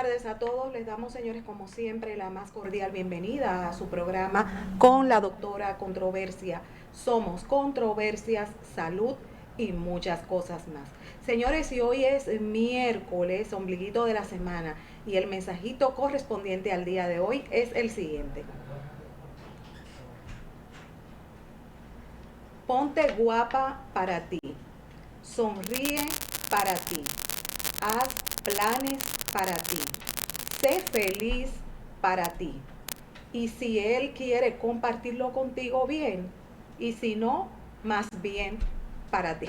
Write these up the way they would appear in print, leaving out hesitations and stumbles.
tardes a todos. Les damos, señores, como siempre, la más cordial bienvenida a su programa con la doctora Controversia. Somos controversias, salud y muchas cosas más. Señores, y hoy es miércoles, ombliguito de la semana, y el mensajito correspondiente al día de hoy es el siguiente. Ponte guapa para ti. Sonríe para ti. Haz planes para ti. Sé feliz para ti. Y si Él quiere compartirlo contigo, bien. Y si no, más bien para ti.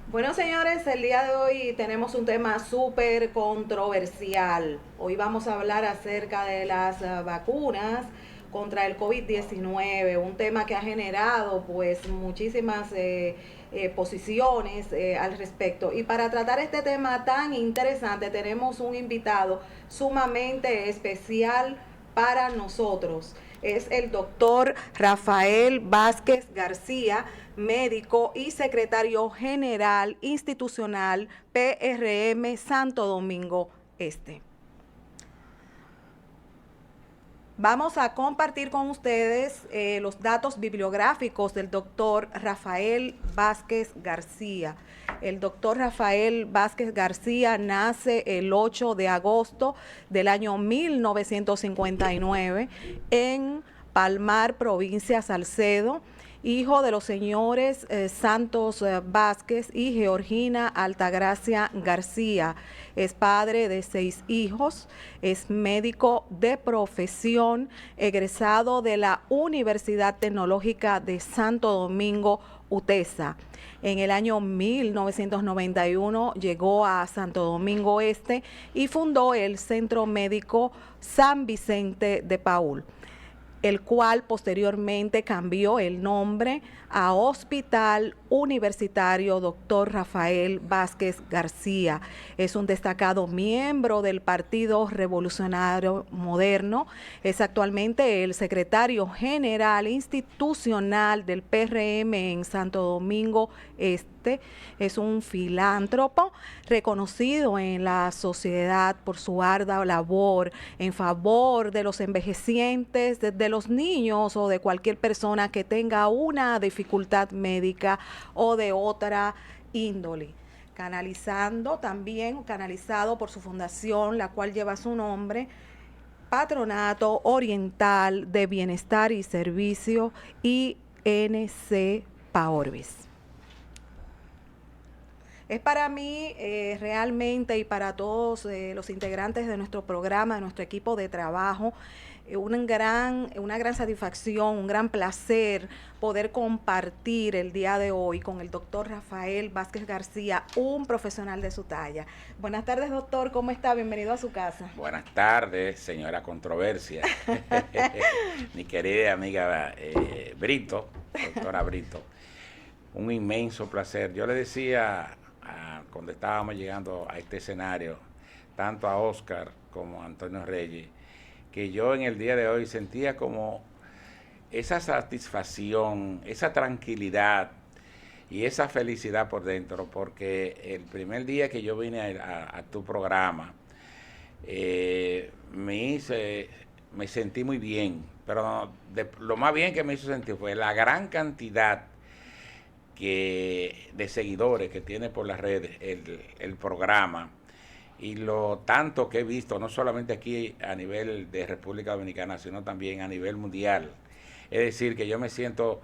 Bueno, señores, el día de hoy tenemos un tema súper controversial. Hoy vamos a hablar acerca de las vacunas contra el COVID-19, un tema que ha generado pues muchísimas posiciones al respecto. Y para tratar este tema tan interesante tenemos un invitado sumamente especial para nosotros. Es el doctor Rafael Vázquez García, médico y secretario general institucional PRM Santo Domingo Este. Vamos a compartir con ustedes los datos bibliográficos del doctor Rafael Vázquez García. El doctor Rafael Vázquez García nace el 8 de agosto del año 1959 en Palmar, provincia Salcedo, hijo de los señores Santos Vázquez y Georgina Altagracia García. Es padre de 6 hijos, es médico de profesión, egresado de la Universidad Tecnológica de Santo Domingo, UTESA. En el año 1991 llegó a Santo Domingo Este y fundó el Centro Médico San Vicente de Paúl, el cual posteriormente cambió el nombre a Hospital Universitario Dr. Rafael Vázquez García. Es un destacado miembro del Partido Revolucionario Moderno. Es actualmente el secretario general institucional del PRM en Santo Domingo Este. Es un filántropo reconocido en la sociedad por su ardua labor en favor de los envejecientes, de los niños o de cualquier persona que tenga una dificultad médica o de otra índole. Canalizado por su fundación, la cual lleva su nombre, Patronato Oriental de Bienestar y Servicio, INC PAORBIS. Es para mí realmente y para todos los integrantes de nuestro programa, de nuestro equipo de trabajo, una gran satisfacción, un gran placer poder compartir el día de hoy con el doctor Rafael Vázquez García, un profesional de su talla. Buenas tardes, doctor, ¿cómo está? Bienvenido a su casa. Buenas tardes, señora Controversia. Mi querida amiga Brito, doctora Brito. Un inmenso placer. Yo le decía cuando estábamos llegando a este escenario, tanto a Oscar como a Antonio Reyes, que yo en el día de hoy sentía como esa satisfacción, esa tranquilidad y esa felicidad por dentro, porque el primer día que yo vine a tu programa, me sentí muy bien, pero lo más bien que me hizo sentir fue la gran cantidad de seguidores que tiene por las redes el programa, y lo tanto que he visto, no solamente aquí a nivel de República Dominicana, sino también a nivel mundial. Es decir, que yo me siento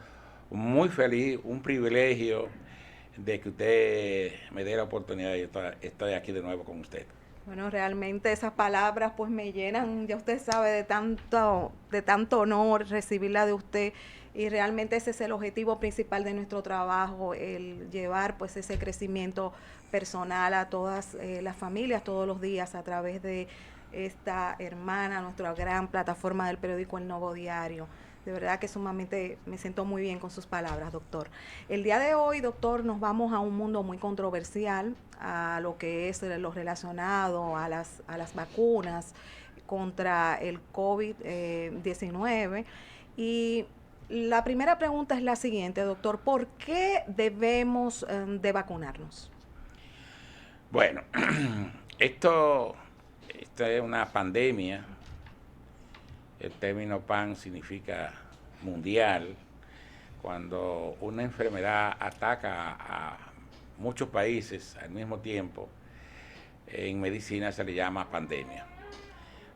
muy feliz, un privilegio de que usted me dé la oportunidad y estoy aquí de nuevo con usted. Bueno, realmente esas palabras pues me llenan, ya usted sabe, de tanto honor recibirla de usted, y realmente ese es el objetivo principal de nuestro trabajo, el llevar pues ese crecimiento personal a todas las familias todos los días a través de esta hermana, nuestra gran plataforma del periódico El Nuevo Diario. De verdad que sumamente me siento muy bien con sus palabras, doctor. El día de hoy, doctor, nos vamos a un mundo muy controversial, a lo que es lo relacionado a las vacunas contra el COVID-19. Y la primera pregunta es la siguiente, doctor: ¿por qué debemos de vacunarnos? Bueno, Esta es una pandemia. El término pan significa mundial. Cuando una enfermedad ataca a muchos países al mismo tiempo, en medicina se le llama pandemia.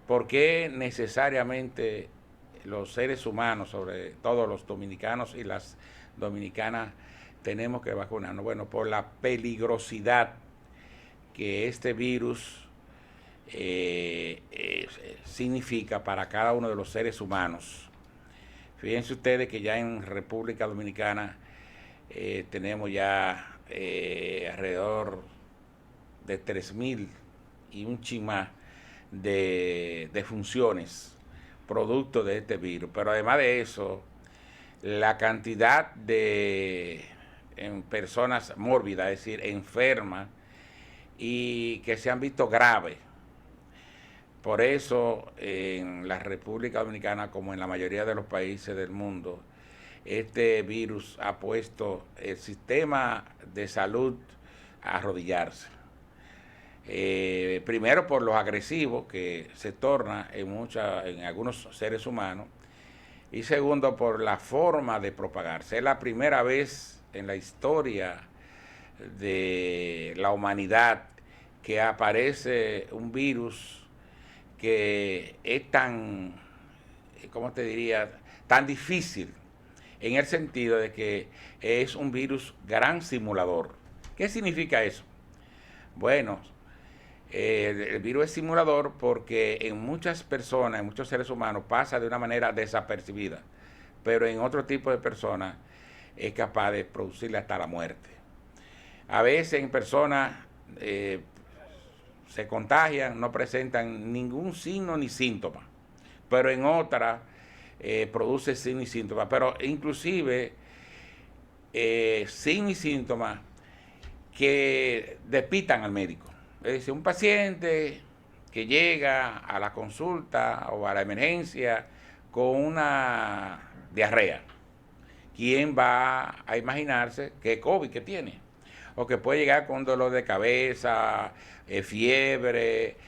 ¿Por qué necesariamente los seres humanos, sobre todo los dominicanos y las dominicanas, tenemos que vacunarnos? Bueno, por la peligrosidad que este virus significa para cada uno de los seres humanos. Fíjense ustedes que ya en República Dominicana tenemos ya alrededor de 3.000 y un chin más de funciones producto de este virus. Pero además de eso, la cantidad de personas mórbidas, es decir, enfermas, y que se han visto graves. Por eso, en la República Dominicana, como en la mayoría de los países del mundo, este virus ha puesto el sistema de salud a arrodillarse. Primero por los agresivos que se torna en algunos seres humanos, y segundo por la forma de propagarse. Es la primera vez en la historia de la humanidad que aparece un virus que es tan, ¿cómo te diría?, tan difícil, en el sentido de que es un virus gran simulador. ¿Qué significa eso? Bueno, el virus es simulador porque en muchas personas, en muchos seres humanos, pasa de una manera desapercibida, pero en otro tipo de personas es capaz de producirle hasta la muerte. A veces en personas se contagian, no presentan ningún signo ni síntoma, pero en otras produce signos y síntomas, pero inclusive signos y síntomas que despitan al médico. Es decir, un paciente que llega a la consulta o a la emergencia con una diarrea, ¿quién va a imaginarse qué COVID que tiene? O que puede llegar con dolor de cabeza, fiebre,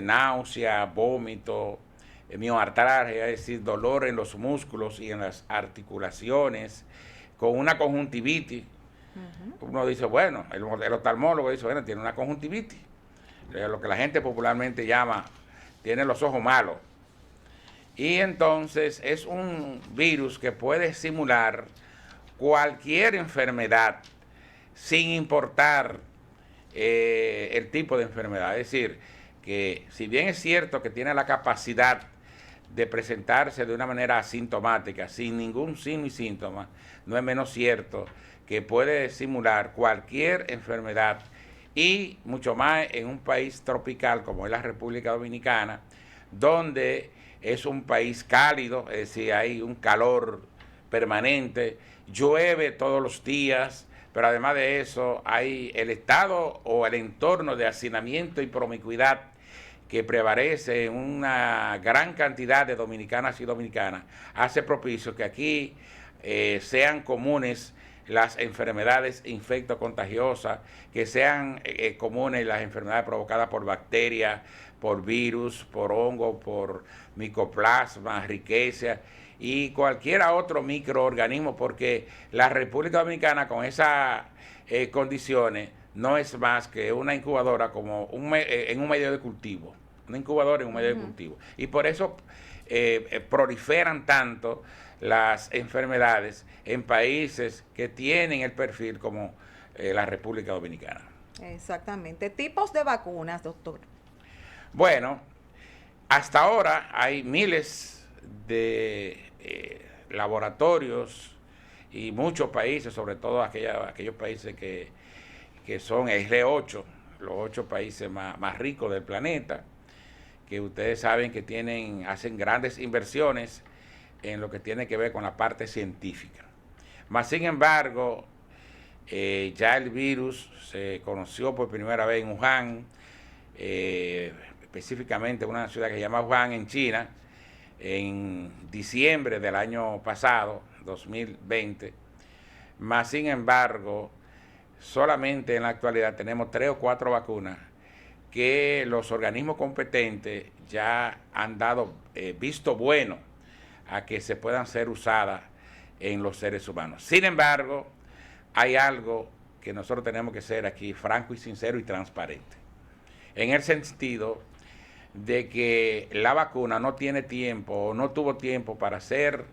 náusea, vómito, mioartralgia, es decir, dolor en los músculos y en las articulaciones, con una conjuntivitis. Uno dice, bueno, el oftalmólogo dice, bueno, tiene una conjuntivitis, lo que la gente popularmente llama, tiene los ojos malos. Y entonces es un virus que puede simular cualquier enfermedad sin importar el tipo de enfermedad. Es decir, que si bien es cierto que tiene la capacidad de presentarse de una manera asintomática, sin ningún signo y síntoma, no es menos cierto que puede simular cualquier enfermedad, y mucho más en un país tropical como es la República Dominicana, donde es un país cálido, es decir, hay un calor permanente, llueve todos los días, pero además de eso hay el estado o el entorno de hacinamiento y promiscuidad que prevalece en una gran cantidad de dominicanas y dominicanas, hace propicio que aquí sean comunes las enfermedades infectocontagiosas, que sean comunes las enfermedades provocadas por bacterias, por virus, por hongo, por micoplasma, riqueza y cualquier otro microorganismo, porque la República Dominicana con esas condiciones no es más que una incubadora como en un medio de cultivo, una incubadora en un medio de cultivo. Y por eso proliferan tanto las enfermedades en países que tienen el perfil como la República Dominicana. Exactamente. Tipos de vacunas, doctor. Bueno, hasta ahora hay miles de laboratorios y muchos países, sobre todo aquellos países que son el G8, los 8 países más ricos del planeta, que ustedes saben que hacen grandes inversiones en lo que tiene que ver con la parte científica. Mas, sin embargo, ya el virus se conoció por primera vez en Wuhan, específicamente en una ciudad que se llama Wuhan, en China, en diciembre del año pasado, 2020. Mas, sin embargo, solamente en la actualidad tenemos 3 o 4 vacunas que los organismos competentes ya han dado visto bueno a que se puedan ser usadas en los seres humanos. Sin embargo, hay algo que nosotros tenemos que ser aquí franco y sincero y transparente, en el sentido de que la vacuna no tiene tiempo o no tuvo tiempo para ser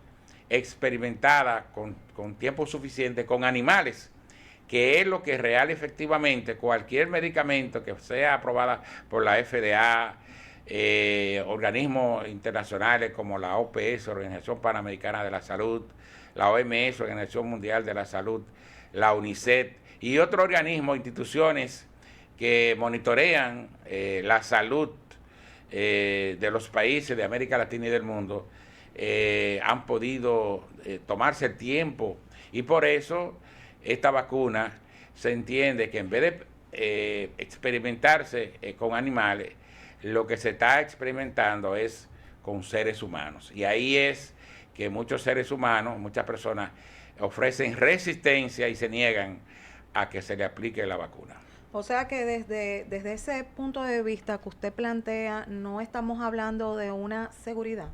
experimentada con tiempo suficiente con animales, que es lo que real efectivamente cualquier medicamento que sea aprobada por la FDA, organismos internacionales como la OPS, Organización Panamericana de la Salud, la OMS, Organización Mundial de la Salud, la UNICEF y otros organismos, instituciones que monitorean la salud de los países de América Latina y del mundo, han podido tomarse el tiempo, y por eso esta vacuna se entiende que en vez de experimentarse con animales, lo que se está experimentando es con seres humanos. Y ahí es que muchos seres humanos, muchas personas ofrecen resistencia y se niegan a que se le aplique la vacuna. O sea que desde ese punto de vista que usted plantea, no estamos hablando de una seguridad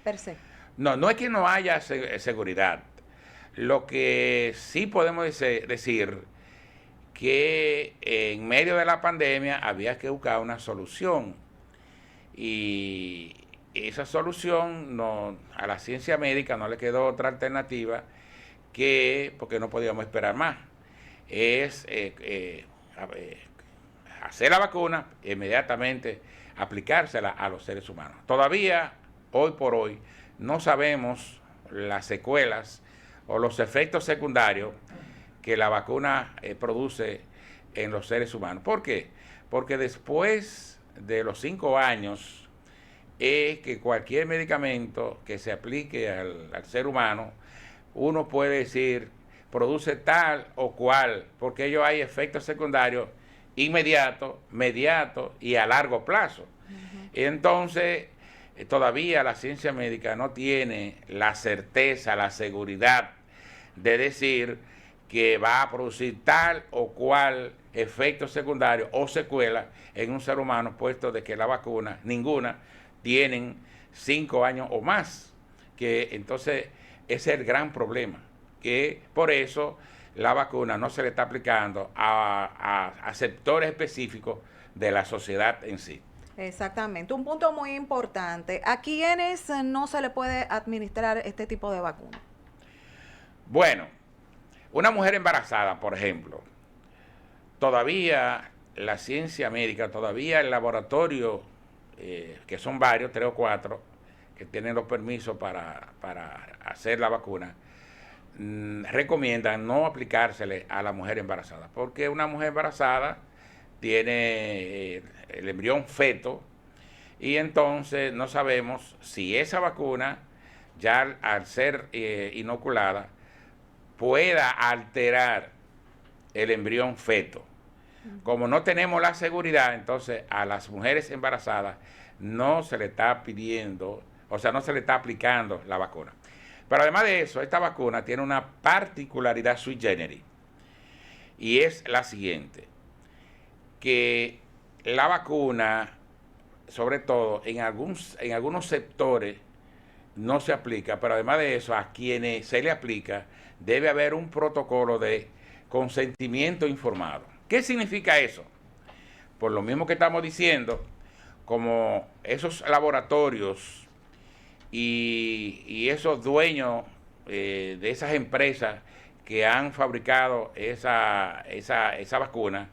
per se. No, no es que no haya seguridad. Lo que sí podemos decir que en medio de la pandemia había que buscar una solución, y esa solución a la ciencia médica no le quedó otra alternativa porque no podíamos esperar más, es hacer la vacuna e inmediatamente aplicársela a los seres humanos. Todavía, hoy por hoy, no sabemos las secuelas o los efectos secundarios que la vacuna produce en los seres humanos. ¿Por qué? Porque después de los 5 años es que cualquier medicamento que se aplique al ser humano, uno puede decir, produce tal o cual, porque ellos hay efectos secundarios inmediatos, mediatos y a largo plazo. Uh-huh. Entonces, todavía la ciencia médica no tiene la certeza, la seguridad de decir que va a producir tal o cual efecto secundario o secuela en un ser humano, puesto de que la vacuna, ninguna, tienen 5 años o más. Que entonces ese es el gran problema, que por eso la vacuna no se le está aplicando a sectores específicos de la sociedad en sí. Exactamente, un punto muy importante. ¿A quiénes no se le puede administrar este tipo de vacuna? Bueno, una mujer embarazada, por ejemplo, todavía la ciencia médica, todavía el laboratorio, que son varios, 3 o 4, que tienen los permisos para hacer la vacuna, recomiendan no aplicársele a la mujer embarazada, porque una mujer embarazada tiene el embrión feto, y entonces no sabemos si esa vacuna, ya al ser inoculada, pueda alterar el embrión feto. Como no tenemos la seguridad, entonces a las mujeres embarazadas no se le está pidiendo, o sea, no se le está aplicando la vacuna. Pero además de eso, esta vacuna tiene una particularidad sui generis, y es la siguiente, que la vacuna, sobre todo en algunos sectores, no se aplica, pero además de eso, a quienes se le aplica, debe haber un protocolo de consentimiento informado. ¿Qué significa eso? Por lo mismo que estamos diciendo, como esos laboratorios y esos dueños de esas empresas que han fabricado esa vacuna,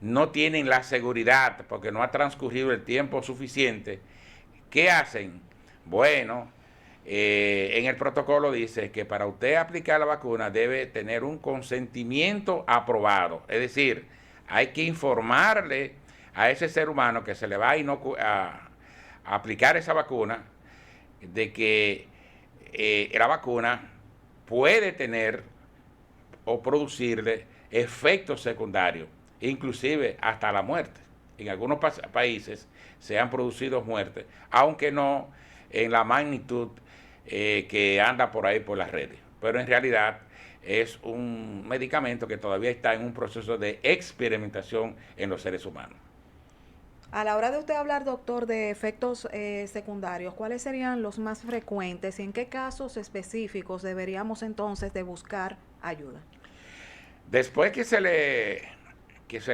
no tienen la seguridad porque no ha transcurrido el tiempo suficiente. ¿Qué hacen? Bueno, en el protocolo dice que para usted aplicar la vacuna debe tener un consentimiento aprobado. Es decir, hay que informarle a ese ser humano que se le va a aplicar esa vacuna de que la vacuna puede tener o producirle efectos secundarios, inclusive hasta la muerte. En algunos países se han producido muertes, aunque no en la magnitud que anda por ahí por las redes. Pero en realidad es un medicamento que todavía está en un proceso de experimentación en los seres humanos. A la hora de usted hablar, doctor, de efectos secundarios, ¿cuáles serían los más frecuentes y en qué casos específicos deberíamos entonces de buscar ayuda? Después que se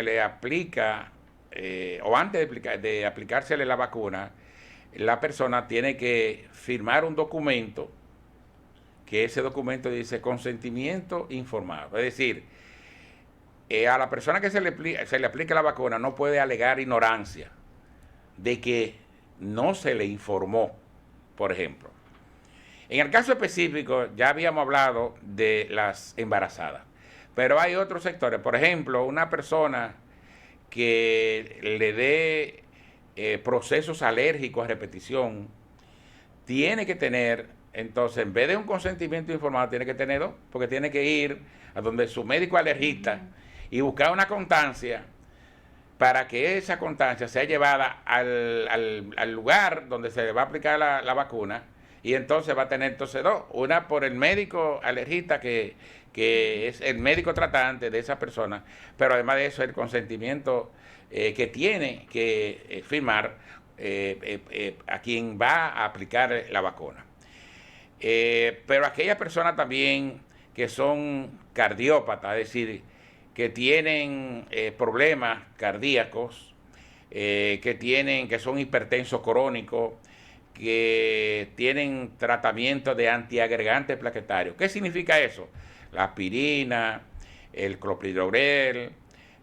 le aplica, o antes de aplicársele la vacuna, la persona tiene que firmar un documento, que ese documento dice consentimiento informado. Es decir, a la persona que se le aplica la vacuna no puede alegar ignorancia de que no se le informó, por ejemplo. En el caso específico, ya habíamos hablado de las embarazadas, pero hay otros sectores. Por ejemplo, una persona que le dé procesos alérgicos a repetición, tiene que tener, entonces, en vez de un consentimiento informado, tiene que tener dos, porque tiene que ir a donde su médico alergista y buscar una constancia para que esa constancia sea llevada al lugar donde se le va a aplicar la vacuna, y entonces va a tener entonces dos, una por el médico alergista que es el médico tratante de esa persona, pero además de eso el consentimiento que tiene que firmar a quien va a aplicar la vacuna. Pero aquellas personas también que son cardiópatas, es decir, que tienen problemas cardíacos, que son hipertensos crónicos, que tienen tratamiento de antiagregantes plaquetarios. ¿Qué significa eso? La aspirina, el clopidogrel,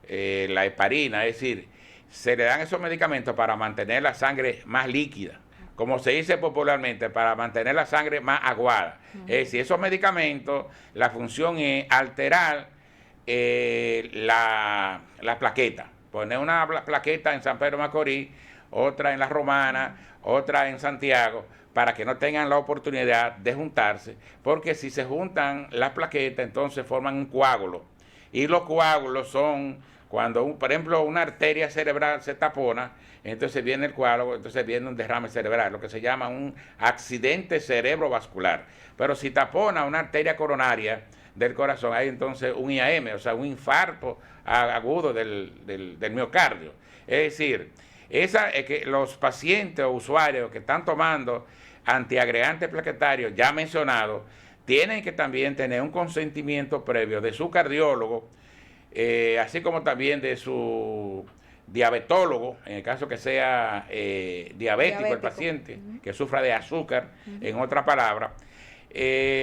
la heparina, es decir, se le dan esos medicamentos para mantener la sangre más líquida, como se dice popularmente, para mantener la sangre más aguada. Es decir, esos medicamentos, la función es alterar la plaqueta. Poner una plaqueta en San Pedro de Macorís, otra en La Romana, otra en Santiago, para que no tengan la oportunidad de juntarse, porque si se juntan las plaquetas, entonces forman un coágulo. Y los coágulos son cuando, por ejemplo, una arteria cerebral se tapona, entonces viene el coágulo, entonces viene un derrame cerebral, lo que se llama un accidente cerebrovascular. Pero si tapona una arteria coronaria del corazón, hay entonces un IAM, o sea, un infarto agudo del miocardio. Es decir, que los pacientes o usuarios que están tomando antiagregantes plaquetarios ya mencionados, tienen que también tener un consentimiento previo de su cardiólogo, así como también de su diabetólogo, en el caso que sea diabético el paciente, que sufra de azúcar, en otra palabra.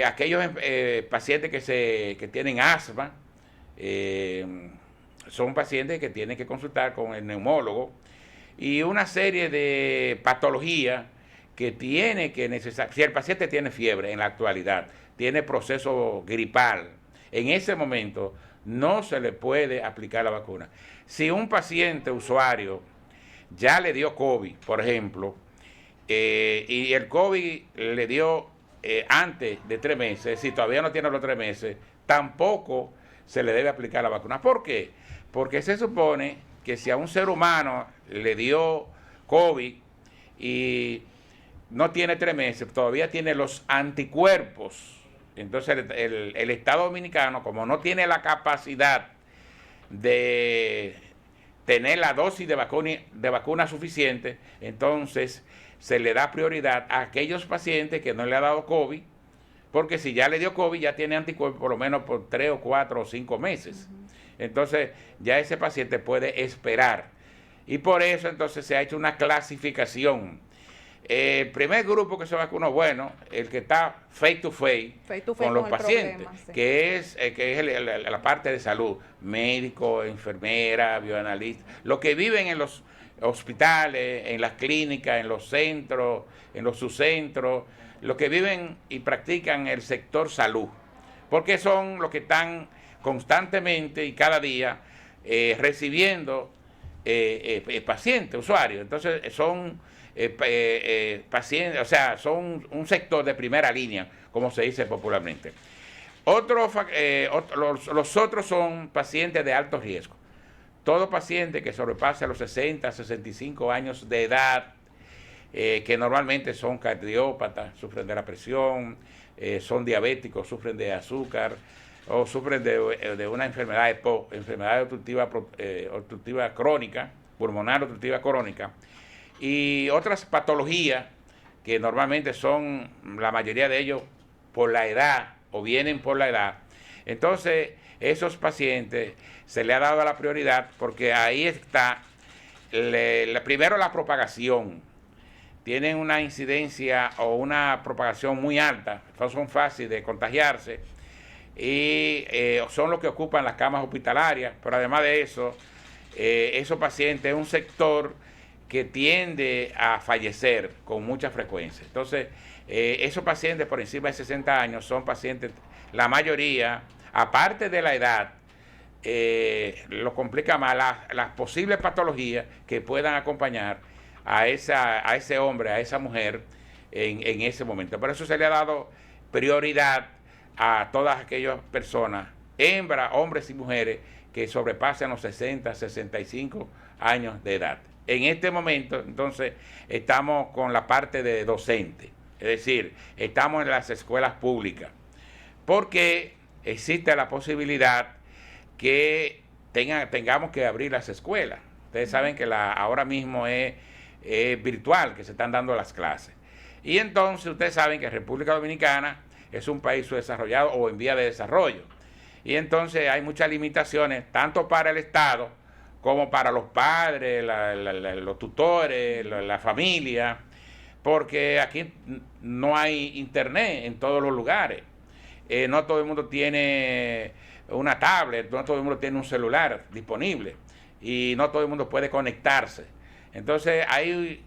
Aquellos pacientes que tienen asma, son pacientes que tienen que consultar con el neumólogo, y una serie de patologías que tiene que necesitar. Si el paciente tiene fiebre en la actualidad, tiene proceso gripal, en ese momento no se le puede aplicar la vacuna. Si un paciente usuario ya le dio COVID, por ejemplo, y el COVID le dio antes de 3 meses, si todavía no tiene los 3 meses, tampoco se le debe aplicar la vacuna. ¿Por qué? Porque se supone que si a un ser humano le dio COVID y no tiene 3 meses, todavía tiene los anticuerpos. Entonces el Estado Dominicano, como no tiene la capacidad de tener la dosis de vacuna suficiente, entonces se le da prioridad a aquellos pacientes que no le ha dado COVID, porque si ya le dio COVID ya tiene anticuerpos por lo menos por 3 o 4 o 5 meses. Entonces ya ese paciente puede esperar. Y por eso entonces se ha hecho una clasificación. El primer grupo que se vacunó, bueno, el que está face to face con los pacientes, problema, sí, que es la parte de salud, médico, enfermera, bioanalista, los que viven en los hospitales, en las clínicas, en los centros, en los subcentros, los que viven y practican el sector salud, porque son los que están constantemente y cada día recibiendo pacientes, usuarios. Entonces son pacientes, o sea, son un sector de primera línea, como se dice popularmente. Los otros son pacientes de alto riesgo. Todo paciente que sobrepase los 60, 65 años de edad, que normalmente son cardiópatas, sufren de la presión, son diabéticos, sufren de azúcar, o sufren de una enfermedad obstructiva crónica, pulmonar obstructiva crónica y otras patologías que normalmente son, la mayoría de ellos, por la edad o vienen por la edad. Entonces, esos pacientes se le ha dado la prioridad porque ahí está, primero la propagación. Tienen una incidencia o una propagación muy alta, son fáciles de contagiarse y son los que ocupan las camas hospitalarias, pero además de eso, esos pacientes es un sector que tiende a fallecer con mucha frecuencia. Entonces, esos pacientes por encima de 60 años son pacientes, la mayoría, aparte de la edad, lo complica más las posibles patologías que puedan acompañar a ese hombre, a esa mujer en ese momento. Por eso se le ha dado prioridad a todas aquellas personas, hembras, hombres y mujeres, que sobrepasen los 60, 65 años de edad. En este momento, entonces, estamos con la parte de docente, es decir, estamos en las escuelas públicas, porque existe la posibilidad que tengamos que abrir las escuelas. Ustedes saben que ahora mismo es virtual, que se están dando las clases. Y entonces ustedes saben que República Dominicana es un país subdesarrollado o en vía de desarrollo. Y entonces hay muchas limitaciones, tanto para el Estado como para los padres, los tutores, la familia, porque aquí no hay internet en todos los lugares. No todo el mundo tiene una tablet, no todo el mundo tiene un celular disponible y no todo el mundo puede conectarse. Entonces hay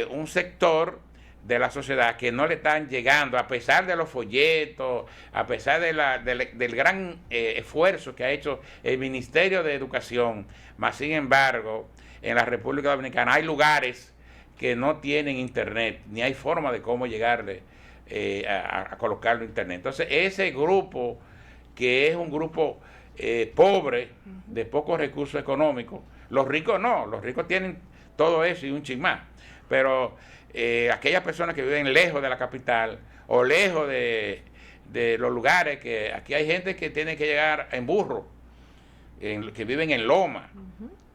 un sector de la sociedad que no le están llegando, a pesar de los folletos, a pesar del gran esfuerzo que ha hecho el Ministerio de Educación, mas sin embargo, en la República Dominicana hay lugares que no tienen internet, ni hay forma de cómo llegarle a colocarlo en internet. Entonces, ese grupo, que es un grupo pobre, de pocos recursos económicos, los ricos no, los ricos tienen todo eso y un chin más, pero aquellas personas que viven lejos de la capital o lejos de los lugares, que aquí hay gente que tiene que llegar en burro, que viven en loma,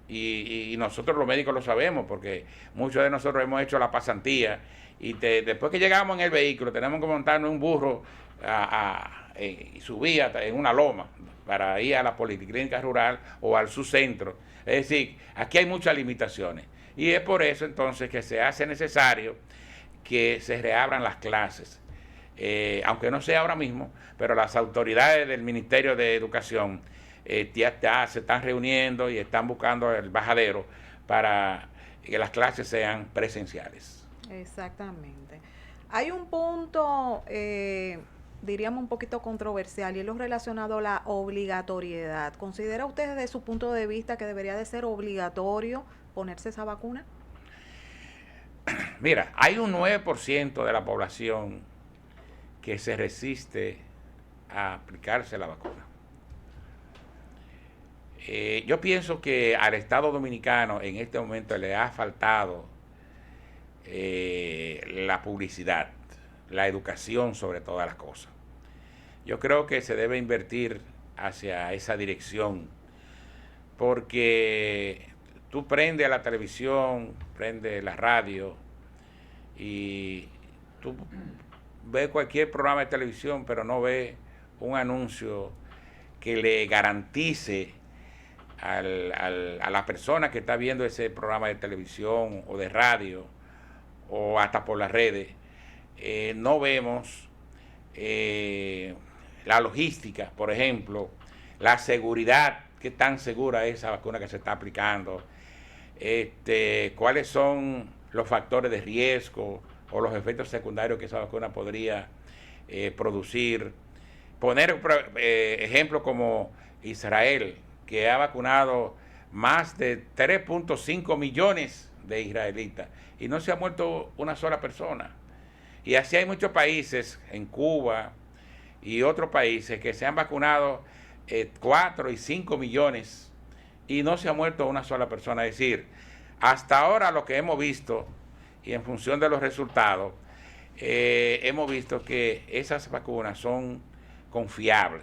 y nosotros los médicos lo sabemos porque muchos de nosotros hemos hecho la pasantía y después que llegamos en el vehículo tenemos que montarnos en un burro y subir en una loma para ir a la policlínica rural o al subcentro. Es decir, aquí hay muchas limitaciones. Y es por eso entonces que se hace necesario que se reabran las clases. Aunque no sea ahora mismo, pero las autoridades del Ministerio de Educación ya se están reuniendo y están buscando el bajadero para que las clases sean presenciales. Exactamente. Hay un punto, diríamos un poquito controversial, y es lo relacionado a la obligatoriedad. ¿Considera usted desde su punto de vista que debería de ser obligatorio ponerse esa vacuna? Mira, hay un 9% de la población que se resiste a aplicarse la vacuna. Yo pienso que al Estado Dominicano en este momento le ha faltado la publicidad, la educación sobre todas las cosas. Yo creo que se debe invertir hacia esa dirección, porque tú prendes la televisión, prendes la radio y tú ves cualquier programa de televisión, pero no ves un anuncio que le garantice a la persona que está viendo ese programa de televisión o de radio o hasta por las redes. No vemos la logística, por ejemplo, la seguridad, qué tan segura es esa vacuna que se está aplicando, cuáles son los factores de riesgo o los efectos secundarios que esa vacuna podría producir. Poner ejemplos como Israel, que ha vacunado más de 3.5 millones de israelitas y no se ha muerto una sola persona. Y así hay muchos países, en Cuba y otros países, que se han vacunado 4 y 5 millones y no se ha muerto una sola persona. Es decir, hasta ahora lo que hemos visto, y en función de los resultados, hemos visto que esas vacunas son confiables.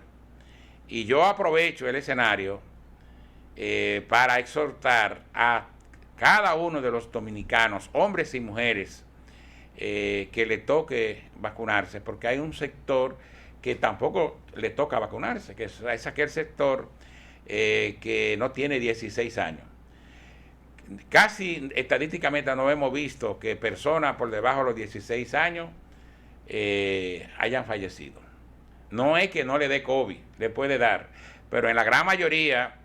Y yo aprovecho el escenario para exhortar a cada uno de los dominicanos, hombres y mujeres, que le toque vacunarse, porque hay un sector que tampoco le toca vacunarse, que es aquel sector que no tiene 16 años. Casi estadísticamente no hemos visto que personas por debajo de los 16 años hayan fallecido. No es que no le dé COVID, le puede dar, pero en la gran mayoría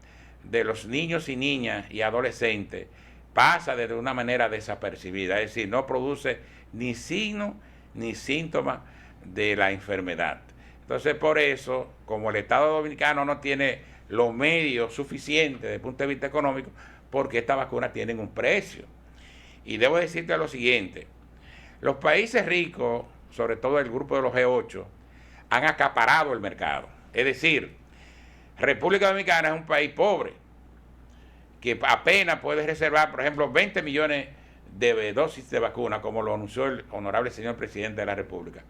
de los niños y niñas y adolescentes pasa de una manera desapercibida, es decir, no produce ni signo ni síntomas de la enfermedad. Entonces, por eso, como el Estado Dominicano no tiene los medios suficientes desde el punto de vista económico, porque estas vacunas tienen un precio. Y debo decirte lo siguiente, los países ricos, sobre todo el grupo de los G8, han acaparado el mercado. Es decir, República Dominicana es un país pobre, que apenas puede reservar, por ejemplo, 20 millones de dosis de vacuna, como lo anunció el honorable señor presidente de la República.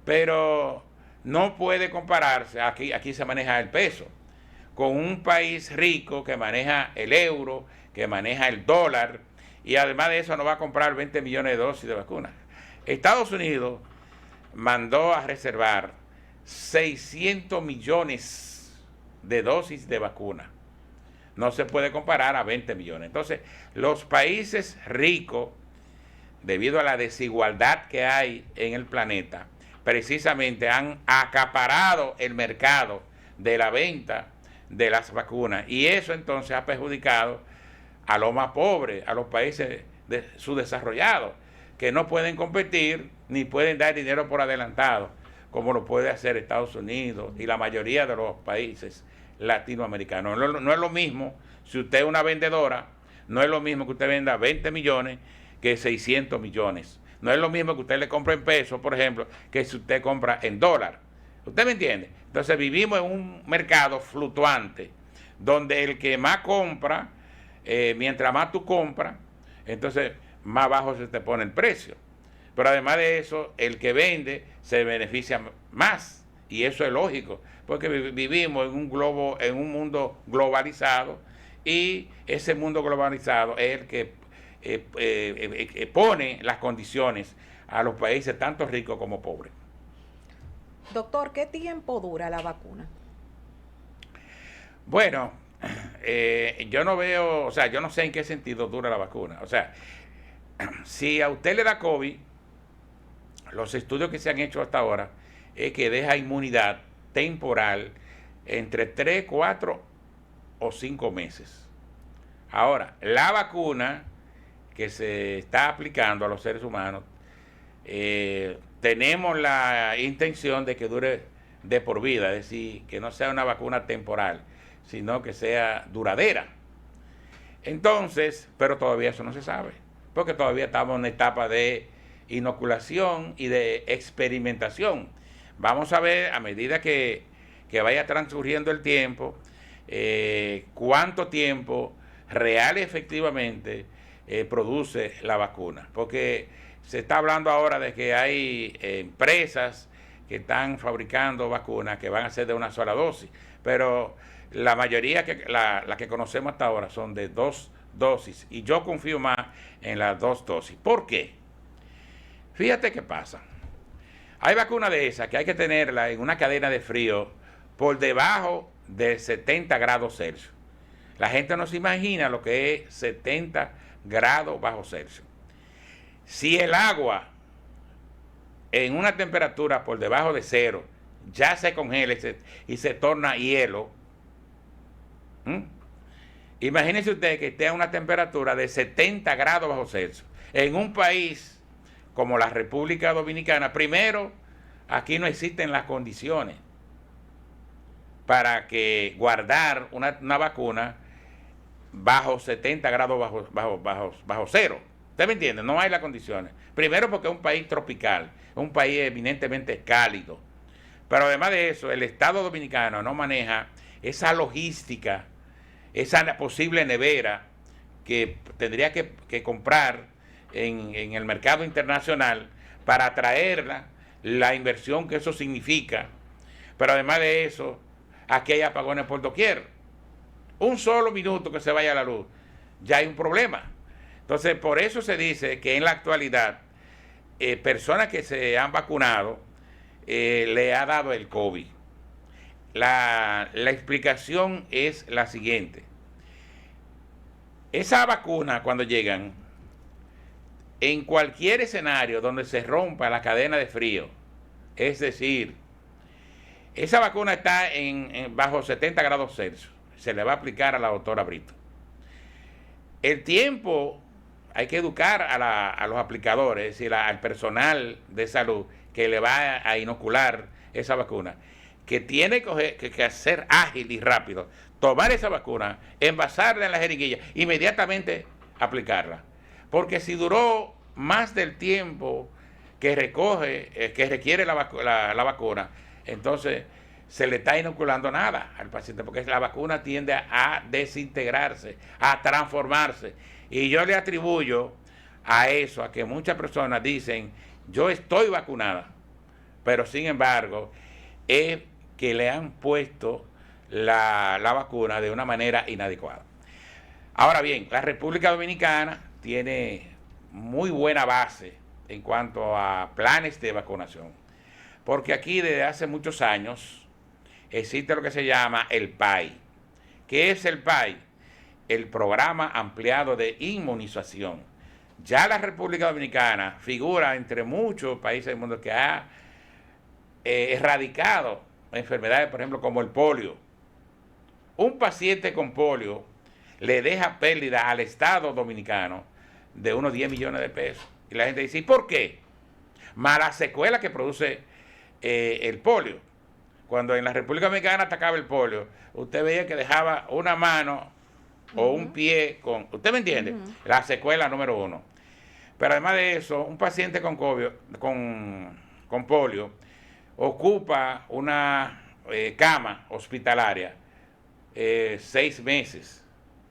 Pero no puede compararse, aquí se maneja el peso, con un país rico que maneja el euro, que maneja el dólar, y además de eso no va a comprar 20 millones de dosis de vacuna. Estados Unidos mandó a reservar 600 millones de dosis de vacuna. No se puede comparar a 20 millones. Entonces, los países ricos, debido a la desigualdad que hay en el planeta, precisamente han acaparado el mercado de la venta de las vacunas. Y eso entonces ha perjudicado a los más pobres, a los países subdesarrollados, que no pueden competir ni pueden dar dinero por adelantado, como lo puede hacer Estados Unidos y la mayoría de los países latinoamericanos. No es lo mismo, si usted es una vendedora, no es lo mismo que usted venda 20 millones que 600 millones. No es lo mismo que usted le compre en pesos, por ejemplo, que si usted compra en dólar. ¿Usted me entiende? Entonces vivimos en un mercado fluctuante, donde el que más compra, mientras más tú compras, entonces más bajo se te pone el precio. Pero además de eso, el que vende se beneficia más. Y eso es lógico, porque vivimos en un mundo globalizado, y ese mundo globalizado es el que pone las condiciones a los países tanto ricos como pobres. Doctor, ¿qué tiempo dura la vacuna? Bueno, yo no veo, o sea, yo no sé en qué sentido dura la vacuna. O sea, si a usted le da COVID, los estudios que se han hecho hasta ahora es que deja inmunidad temporal entre 3, 4 o 5 meses. Ahora, la vacuna que se está aplicando a los seres humanos, tenemos la intención de que dure de por vida, es decir, que no sea una vacuna temporal, sino que sea duradera. Entonces, pero todavía eso no se sabe, porque todavía estamos en etapa de inoculación y de experimentación. Vamos a ver a medida que vaya transcurriendo el tiempo, cuánto tiempo real y efectivamente produce la vacuna, porque se está hablando ahora de que hay empresas que están fabricando vacunas que van a ser de una sola dosis, pero la mayoría, la que conocemos hasta ahora, son de 2 dosis, y yo confío más en las 2 dosis. ¿Por qué? Fíjate qué pasa. Hay vacunas de esas que hay que tenerla en una cadena de frío por debajo de 70 grados Celsius. La gente no se imagina lo que es 70 grados bajo Celsius. Si el agua en una temperatura por debajo de 0 ya se congela y se torna hielo, imagínese usted que esté a una temperatura de 70 grados bajo Celsius en un país como la República Dominicana. Primero, aquí no existen las condiciones para que guardar una vacuna bajo 70 grados bajo 0. ¿Usted me entiende? No hay las condiciones. Primero, porque es un país tropical, un país eminentemente cálido. Pero además de eso, el Estado Dominicano no maneja esa logística, esa posible nevera que tendría que comprar en el mercado internacional para atraerla, la inversión que eso significa. Pero además de eso, aquí hay apagones por doquier. un solo minuto que se vaya la luz, ya hay un problema. Entonces, por eso se dice que en la actualidad, personas que se han vacunado, le ha dado el COVID. La explicación es la siguiente. Esa vacuna, cuando llegan, en cualquier escenario donde se rompa la cadena de frío, es decir, esa vacuna está bajo 70 grados Celsius, se le va a aplicar a la doctora Brito. El tiempo, hay que educar a los aplicadores, es decir, al personal de salud que le va a inocular esa vacuna, que tiene que ser ágil y rápido, tomar esa vacuna, envasarla en la jeringuilla, inmediatamente aplicarla. Porque si duró más del tiempo que requiere la vacuna, entonces se le está inoculando nada al paciente, porque la vacuna tiende a desintegrarse, a transformarse. Y yo le atribuyo a eso, a que muchas personas dicen, yo estoy vacunada, pero sin embargo, es que le han puesto la vacuna de una manera inadecuada. Ahora bien, la República Dominicana tiene muy buena base en cuanto a planes de vacunación, porque aquí desde hace muchos años existe lo que se llama el PAI. ¿Qué es el PAI? El Programa Ampliado de Inmunización. Ya la República Dominicana figura entre muchos países del mundo que ha erradicado enfermedades, por ejemplo, como el polio. Un paciente con polio le deja pérdida al Estado dominicano de unos 10 millones de pesos. Y la gente dice, ¿y por qué? Más la secuela que produce el polio. Cuando en la República Dominicana atacaba el polio, usted veía que dejaba una mano o un pie con... ¿Usted me entiende? La secuela número 1. Pero además de eso, un paciente con polio ocupa una cama hospitalaria 6 meses.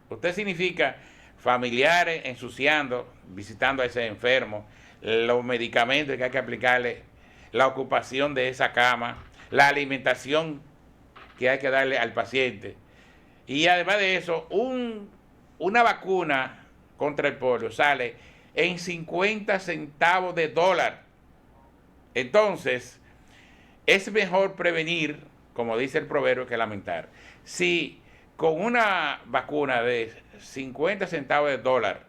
Usted significa familiares ensuciando, visitando a ese enfermo, los medicamentos que hay que aplicarle, la ocupación de esa cama, la alimentación que hay que darle al paciente. Y además de eso, una vacuna contra el polio sale en 50 centavos de dólar. Entonces, es mejor prevenir, como dice el proverbio, que lamentar. Si con una vacuna de 50 centavos de dólar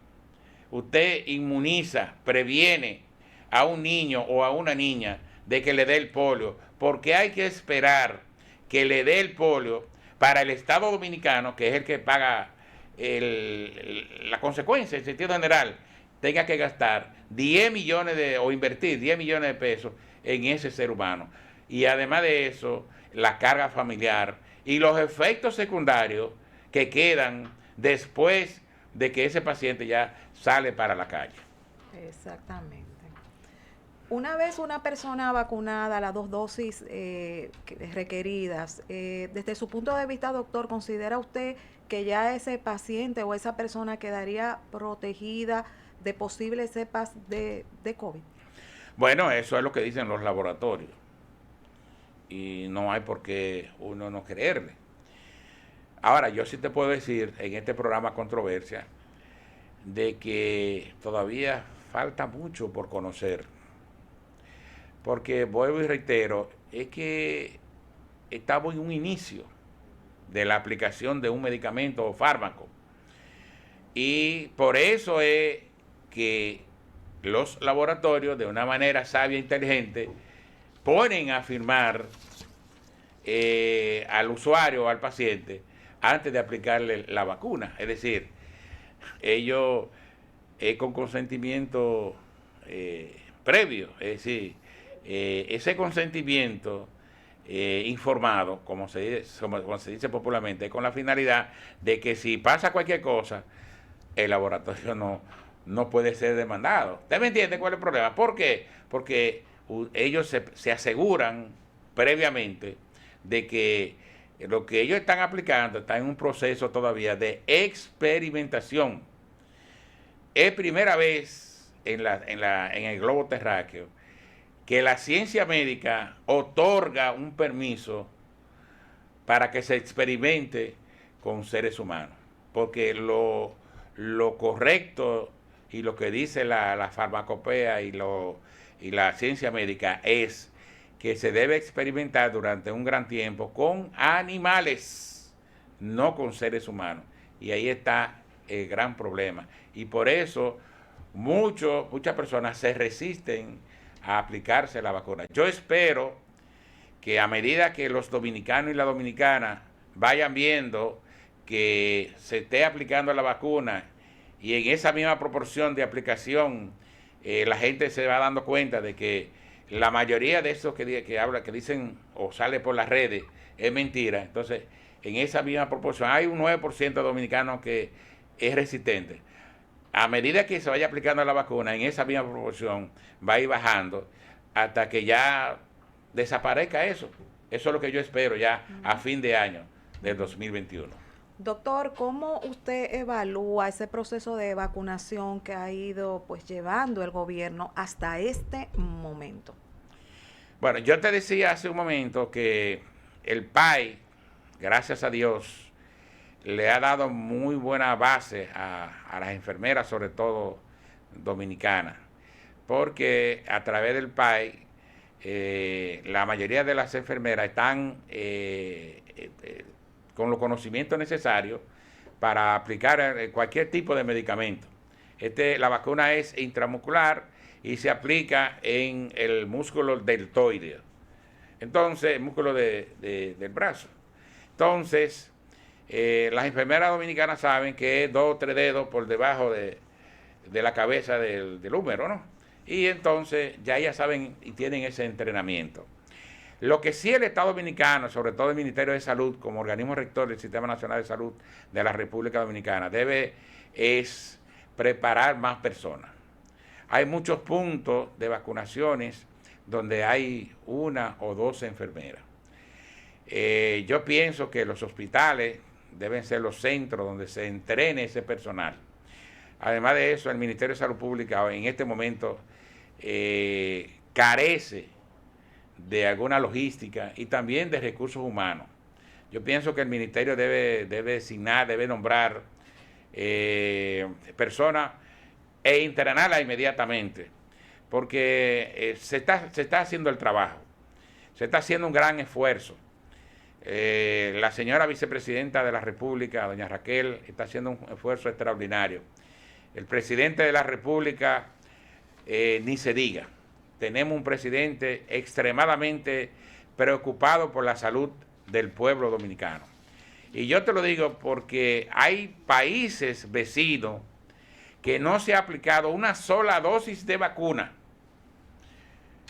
usted inmuniza, previene a un niño o a una niña de que le dé el polio, porque hay que esperar que le dé el polio para el Estado Dominicano, que es el que paga la consecuencia en sentido general, tenga que gastar 10 millones o invertir 10 millones de pesos en ese ser humano. Y además de eso, la carga familiar y los efectos secundarios que quedan después de que ese paciente ya sale para la calle. Exactamente. Una vez una persona vacunada, las 2 dosis requeridas, desde su punto de vista, doctor, ¿considera usted que ya ese paciente o esa persona quedaría protegida de posibles cepas de COVID? Bueno, eso es lo que dicen los laboratorios. Y no hay por qué uno no creerle. Ahora, yo sí te puedo decir en este programa Controversia de que todavía falta mucho por conocer. Porque vuelvo y reitero, es que estamos en un inicio de la aplicación de un medicamento o fármaco. Y por eso es que los laboratorios, de una manera sabia e inteligente, ponen a firmar al usuario o al paciente antes de aplicarle la vacuna. Es decir, ellos con consentimiento previo, es decir, ese consentimiento informado, como se dice popularmente, con la finalidad de que si pasa cualquier cosa, el laboratorio no puede ser demandado. ¿Usted me entiende cuál es el problema? ¿Por qué? Porque ellos se aseguran previamente de que lo que ellos están aplicando está en un proceso todavía de experimentación. Es primera vez en el globo terráqueo que la ciencia médica otorga un permiso para que se experimente con seres humanos, porque lo correcto y lo que dice la farmacopea y la ciencia médica es que se debe experimentar durante un gran tiempo con animales, no con seres humanos. Y ahí está el gran problema. Y por eso muchas personas se resisten a aplicarse la vacuna. Yo espero que a medida que los dominicanos y las dominicanas vayan viendo que se esté aplicando la vacuna y en esa misma proporción de aplicación la gente se va dando cuenta de que la mayoría de esos que dicen o sale por las redes es mentira. Entonces, en esa misma proporción hay un 9% de dominicanos que es resistente. A medida que se vaya aplicando la vacuna, en esa misma proporción va a ir bajando hasta que ya desaparezca eso. Eso es lo que yo espero ya a fin de año del 2021. Doctor, ¿cómo usted evalúa ese proceso de vacunación que ha ido pues llevando el gobierno hasta este momento? Bueno, yo te decía hace un momento que el PAI, gracias a Dios, le ha dado muy buena base a las enfermeras, sobre todo dominicanas, porque a través del PAI la mayoría de las enfermeras están con los conocimientos necesarios para aplicar cualquier tipo de medicamento. La vacuna es intramuscular y se aplica en el músculo deltoide, entonces el músculo del brazo. Entonces, las enfermeras dominicanas saben que es 2 o 3 dedos por debajo de la cabeza del húmero, ¿no? Y entonces ya ellas saben y tienen ese entrenamiento. Lo que sí el Estado Dominicano, sobre todo el Ministerio de Salud, como organismo rector del Sistema Nacional de Salud de la República Dominicana, debe es preparar más personas. Hay muchos puntos de vacunaciones donde hay 1 o 2 enfermeras. Yo pienso que los hospitales deben ser los centros donde se entrene ese personal. Además de eso, el Ministerio de Salud Pública en este momento carece de alguna logística y también de recursos humanos. Yo pienso que el Ministerio debe designar, debe nombrar personas e internarla inmediatamente, porque se está haciendo el trabajo, se está haciendo un gran esfuerzo. La señora vicepresidenta de la República, doña Raquel, está haciendo un esfuerzo extraordinario. El presidente de la República, ni se diga. Tenemos un presidente extremadamente preocupado por la salud del pueblo dominicano. Y yo te lo digo porque hay países vecinos que no se ha aplicado una sola dosis de vacuna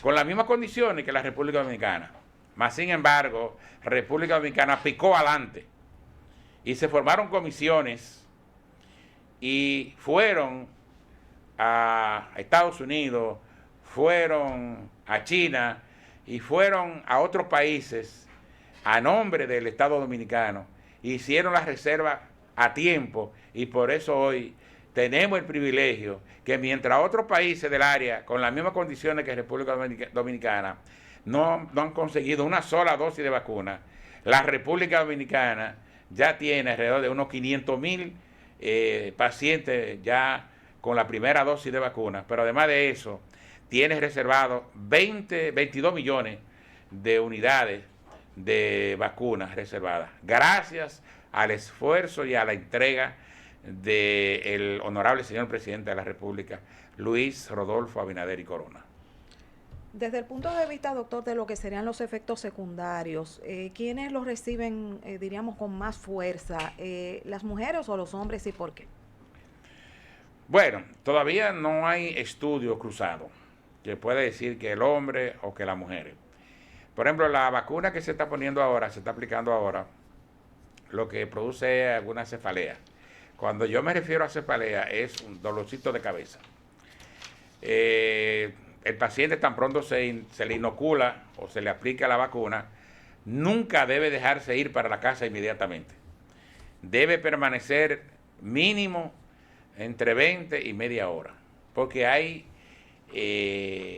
con las mismas condiciones que la República Dominicana. Mas, sin embargo, República Dominicana picó adelante y se formaron comisiones y fueron a Estados Unidos, fueron a China y fueron a otros países a nombre del Estado Dominicano, hicieron las reservas a tiempo y por eso hoy tenemos el privilegio que mientras otros países del área con las mismas condiciones que República Dominicana no han conseguido una sola dosis de vacuna, la República Dominicana ya tiene alrededor de unos 500,000 pacientes ya con la primera dosis de vacuna, pero además de eso tiene reservado 22 millones de unidades de vacunas reservadas, gracias al esfuerzo y a la entrega del honorable señor presidente de la República, Luis Rodolfo Abinader y Corona. Desde el punto de vista, doctor, de lo que serían los efectos secundarios, ¿quiénes los reciben, diríamos, con más fuerza? ¿Las mujeres o los hombres y por qué? Bueno, todavía no hay estudio cruzado que pueda decir que el hombre o que las mujeres. Por ejemplo, la vacuna que se está poniendo ahora, se está aplicando ahora, lo que produce es alguna cefalea. Cuando yo me refiero a cefalea, es un dolorcito de cabeza. El paciente tan pronto se le inocula o se le aplica la vacuna, nunca debe dejarse ir para la casa inmediatamente. Debe permanecer mínimo entre 20 y media hora, porque hay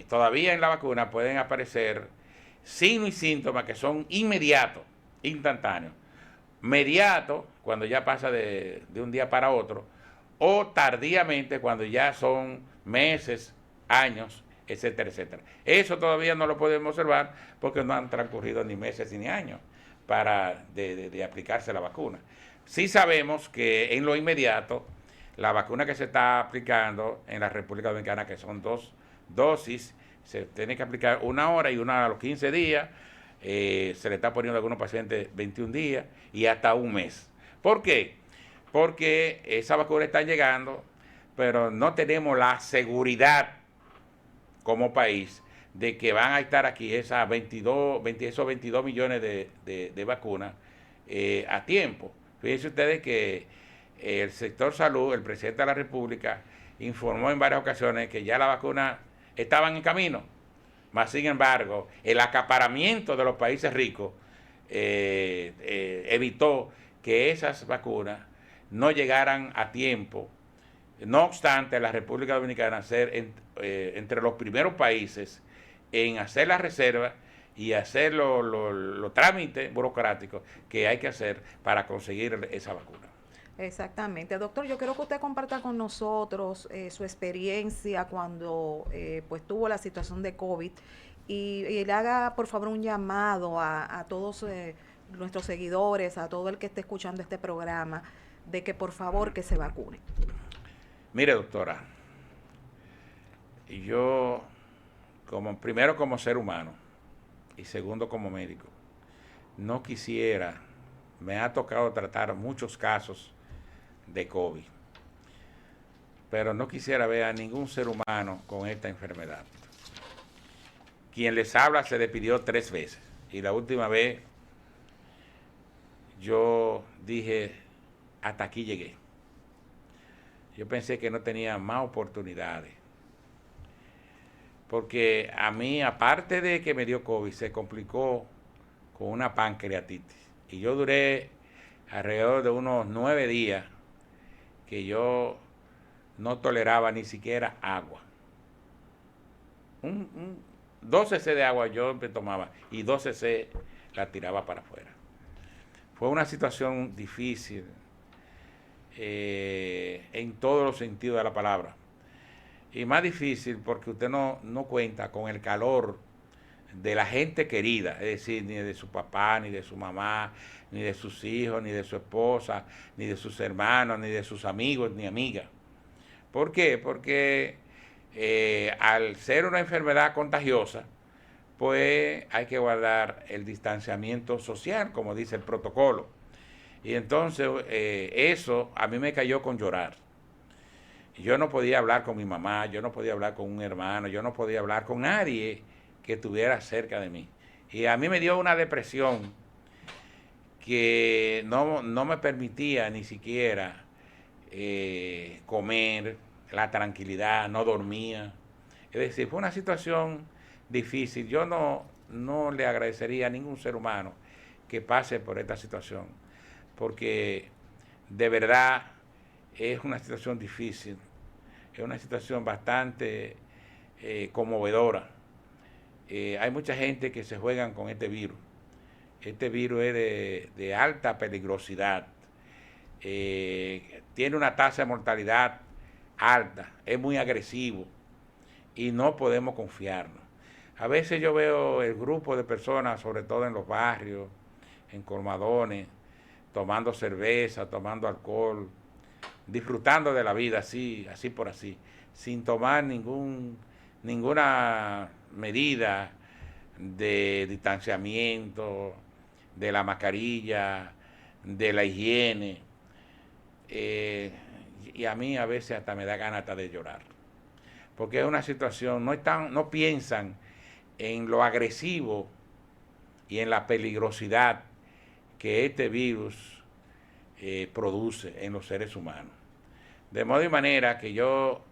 todavía en la vacuna pueden aparecer signos y síntomas que son inmediatos, instantáneos. mediato, cuando ya pasa de un día para otro, o tardíamente, cuando ya son meses, años, etcétera, etcétera. Eso todavía no lo podemos observar porque no han transcurrido ni meses ni años para de aplicarse la vacuna. Sí sabemos que en lo inmediato, la vacuna que se está aplicando en la República Dominicana, que son 2 dosis, se tiene que aplicar una hora y una a los 15 días, se le está poniendo a algunos pacientes 21 días y hasta un mes. ¿Por qué? Porque esa vacuna está llegando, pero no tenemos la seguridad como país de que van a estar aquí esos 22 millones de vacunas a tiempo. Fíjense ustedes que el sector salud, el presidente de la República, informó en varias ocasiones que ya las vacunas estaban en camino. Mas, sin embargo, el acaparamiento de los países ricos evitó que esas vacunas no llegaran a tiempo. No obstante, la República Dominicana ser entre los primeros países en hacer la reserva y hacer los trámites burocráticos que hay que hacer para conseguir esa vacuna. Exactamente. Doctor, yo quiero que usted comparta con nosotros su experiencia cuando pues tuvo la situación de COVID y le haga por favor un llamado a todos nuestros seguidores, a todo el que esté escuchando este programa, de que por favor que se vacune. Mire, doctora, yo primero como ser humano y segundo como médico, no quisiera, me ha tocado tratar muchos casos de COVID, pero no quisiera ver a ningún ser humano con esta enfermedad. Quien les habla se despidió 3 veces y la última vez yo dije, hasta aquí llegué. Yo pensé que no tenía más oportunidades, porque a mí, aparte de que me dio COVID, se complicó con una pancreatitis y yo duré alrededor de unos 9 días que yo no toleraba ni siquiera agua. 2 cc de agua yo me tomaba y 2 cc la tiraba para afuera. Fue una situación difícil en todos los sentidos de la palabra. Y más difícil porque usted no cuenta con el calor de la gente querida, es decir, ni de su papá, ni de su mamá, ni de sus hijos, ni de su esposa, ni de sus hermanos, ni de sus amigos, ni amigas. ¿Por qué? Porque al ser una enfermedad contagiosa, pues hay que guardar el distanciamiento social, como dice el protocolo. Y entonces eso a mí me cayó con llorar. Yo no podía hablar con mi mamá, yo no podía hablar con un hermano, yo no podía hablar con nadie que estuviera cerca de mí. Y a mí me dio una depresión que no me permitía ni siquiera comer, la tranquilidad, no dormía. Es decir, fue una situación difícil. Yo no le agradecería a ningún ser humano que pase por esta situación, porque de verdad es una situación difícil, es una situación bastante conmovedora. Hay mucha gente que se juegan con este virus. Este virus es de alta peligrosidad. Tiene una tasa de mortalidad alta, es muy agresivo y no podemos confiarnos. A veces yo veo el grupo de personas, sobre todo en los barrios, en colmadones, tomando cerveza, tomando alcohol, disfrutando de la vida así por así, sin tomar ninguna medida de distanciamiento, de la mascarilla, de la higiene. Y a mí a veces hasta me da ganas hasta de llorar, porque es una situación, no piensan en lo agresivo y en la peligrosidad que este virus produce en los seres humanos. De modo y manera que yo